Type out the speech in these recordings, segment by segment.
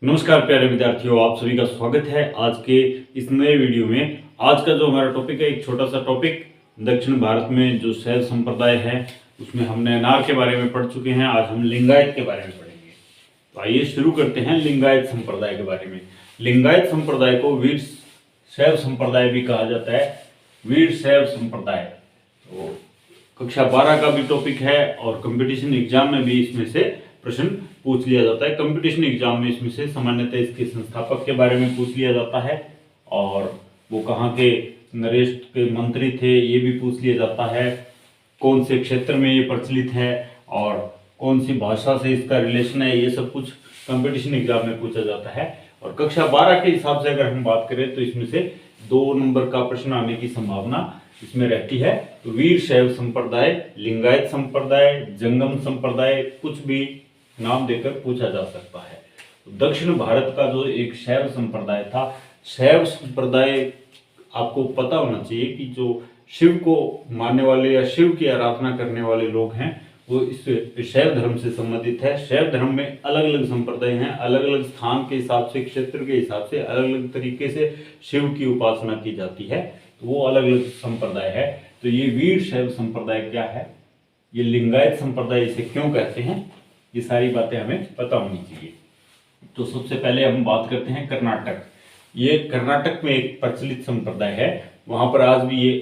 नमस्कार प्यारे विद्यार्थियों, आप सभी का स्वागत है आज के इस नए वीडियो में। आज का जो हमारा टॉपिक है, एक छोटा सा टॉपिक, दक्षिण भारत में जो शैव संप्रदाय है उसमें हमने अनार के बारे में पढ़ चुके हैं। आज हम लिंगायत के बारे में पढ़ेंगे। तो आइए शुरू करते हैं लिंगायत संप्रदाय के बारे में। लिंगायत संप्रदाय को वीर शैव संप्रदाय भी कहा जाता है। वीर शैव संप्रदाय तो कक्षा 12 का भी टॉपिक है और कंपटीशन एग्जाम में भी इसमें से प्रश्न पूछ लिया जाता है। कंपटीशन एग्जाम में इसमें से सामान्यतः इसके संस्थापक के बारे में पूछ लिया जाता है और वो कहाँ के नरेश के मंत्री थे ये भी पूछ लिया जाता है। कौन से क्षेत्र में ये प्रचलित है और कौन सी भाषा से इसका रिलेशन है, ये सब कुछ कंपटीशन एग्जाम में पूछा जाता है। और कक्षा 12 के हिसाब से अगर हम बात करें तो इसमें से 2 नंबर का प्रश्न आने की संभावना इसमें रहती है। तो वीर शैव संप्रदाय, लिंगायत संप्रदाय, जंगम संप्रदाय, कुछ भी नाम देकर पूछा जा सकता है। तो दक्षिण भारत का जो एक शैव संप्रदाय था, शैव संप्रदाय आपको पता होना चाहिए कि जो शिव को मानने वाले या शिव की आराधना करने वाले लोग हैं वो इस शैव धर्म से संबंधित है। शैव धर्म में अलग अलग संप्रदाय हैं, अलग अलग स्थान के हिसाब से, क्षेत्र के हिसाब से अलग अलग तरीके से शिव की उपासना की जाती है। तो वो अलग अलग संप्रदाय है। तो ये वीर शैव संप्रदाय क्या है, ये लिंगायत संप्रदाय इसे क्यों कहते हैं, ये सारी बातें हमें पता होनी चाहिए। तो सबसे पहले हम बात करते हैं कर्नाटक। ये कर्नाटक में एक प्रचलित संप्रदाय है, वहाँ पर आज भी ये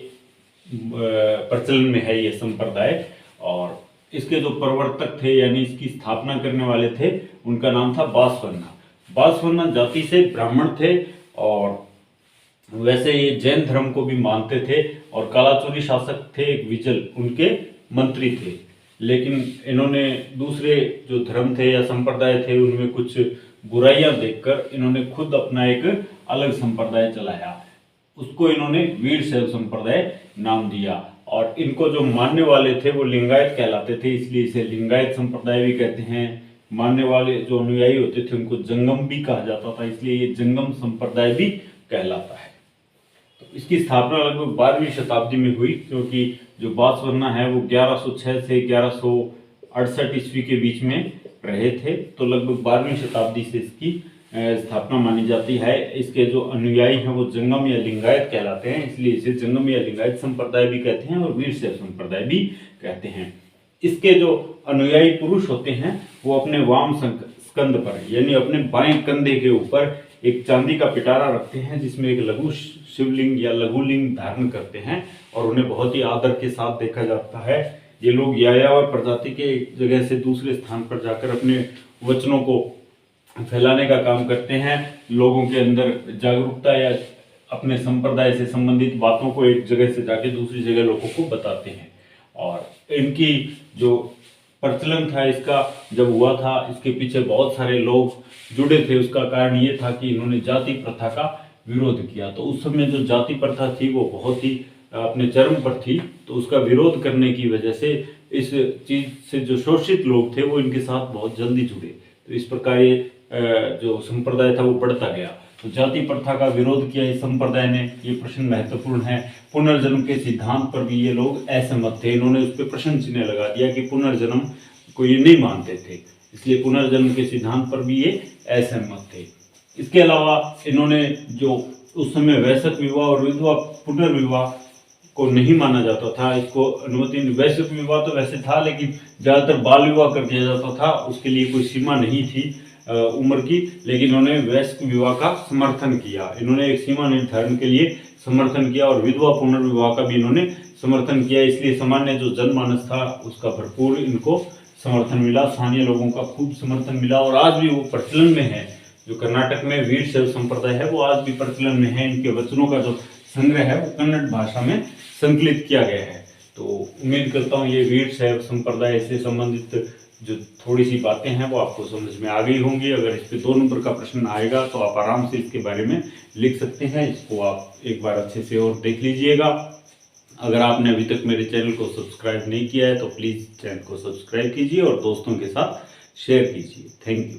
प्रचलन में है ये संप्रदाय। और इसके जो प्रवर्तक थे यानी इसकी स्थापना करने वाले थे, उनका नाम था बासवन्ना। बासवन्ना जाति से ब्राह्मण थे और वैसे ये जैन धर्म को भी मानते थे और कालाचूरी शासक थे एक विजल, उनके मंत्री थे। लेकिन इन्होंने दूसरे जो धर्म थे या संप्रदाय थे उनमें कुछ बुराइयां देखकर इन्होंने खुद अपना एक अलग संप्रदाय चलाया, उसको इन्होंने वीर शैव संप्रदाय नाम दिया। और इनको जो मानने वाले थे वो लिंगायत कहलाते थे, इसलिए इसे लिंगायत संप्रदाय भी कहते हैं। मानने वाले जो अनुयायी होते थे उनको जंगम भी कहा जाता था, इसलिए ये जंगम संप्रदाय भी कहलाता है। तो इसकी स्थापना लगभग 12वीं शताब्दी में हुई, क्योंकि जो बासवन्ना है वो 1106 से 1168 ईस्वी के बीच में रहे थे। तो लगभग 12वीं शताब्दी से इसकी स्थापना मानी जाती है। इसके जो अनुयायी हैं वो जंगम या लिंगायत कहलाते हैं, इसलिए इसे जंगम या लिंगायत संप्रदाय भी कहते हैं और वीर शैव संप्रदाय भी कहते हैं। इसके जो अनुयायी पुरुष होते हैं वो अपने वाम स्कंद पर यानी अपने बाएं कंधे के ऊपर एक चांदी का पिटारा रखते हैं जिसमें एक लघु शिवलिंग या लघुलिंग धारण करते हैं और उन्हें बहुत ही आदर के साथ देखा जाता है। ये लोग यायावर प्रजाति के एक जगह से दूसरे स्थान पर जाकर अपने वचनों को फैलाने का काम करते हैं, लोगों के अंदर जागरूकता या अपने संप्रदाय से संबंधित बातों को एक जगह से जाके दूसरी जगह लोगों को बताते हैं। और इनकी जो प्रचलन था इसका जब हुआ था, इसके पीछे बहुत सारे लोग जुड़े थे। उसका कारण ये था कि इन्होंने जाति प्रथा का विरोध किया। तो उस समय जो जाति प्रथा थी वो बहुत ही अपने चरम पर थी, तो उसका विरोध करने की वजह से इस चीज से जो शोषित लोग थे वो इनके साथ बहुत जल्दी जुड़े। तो इस प्रकार ये जो संप्रदाय था वो बढ़ता गया। तो जाति प्रथा का विरोध किया इस संप्रदाय ने, ये प्रश्न महत्वपूर्ण है। पुनर्जन्म के सिद्धांत पर भी ये लोग असहमत थे, इन्होंने उस पर प्रश्न चिन्ह लगा दिया कि पुनर्जन्म को ये नहीं मानते थे, इसलिए पुनर्जन्म के सिद्धांत पर भी ये असहमत थे। इसके अलावा इन्होंने जो उस समय वैश्यक विवाह और विधवा पुनर्विवाह को नहीं माना जाता था, इसको अनुमति, वैश्यक विवाह तो वैसे था लेकिन ज़्यादातर बाल विवाह कर दिया जाता था, उसके लिए कोई सीमा नहीं थी उम्र की। लेकिन इन्होंने वैश्यक विवाह का समर्थन किया, इन्होंने एक सीमा निर्धारण के लिए समर्थन किया और विधवा पुनर्विवाह का भी इन्होंने समर्थन किया। इसलिए सामान्य जो जनमानस था उसका भरपूर इनको समर्थन मिला, स्थानीय लोगों का खूब समर्थन मिला और आज भी वो प्रचलन में है। जो कर्नाटक में वीर शैव संप्रदाय है वो आज भी प्रचलन में है। इनके वचनों का जो संग्रह है वो कन्नड़ भाषा में संकलित किया गया है। तो उम्मीद करता हूँ ये वीर शैव संप्रदाय से संबंधित जो थोड़ी सी बातें हैं वो आपको समझ में आ गई होंगी। अगर इस पे 2 नंबर का प्रश्न आएगा तो आप आराम से इसके बारे में लिख सकते हैं, इसको आप एक बार अच्छे से और देख लीजिएगा। अगर आपने अभी तक मेरे चैनल को सब्सक्राइब नहीं किया है तो प्लीज़ चैनल को सब्सक्राइब कीजिए और दोस्तों के साथ शेयर कीजिए। Thank you.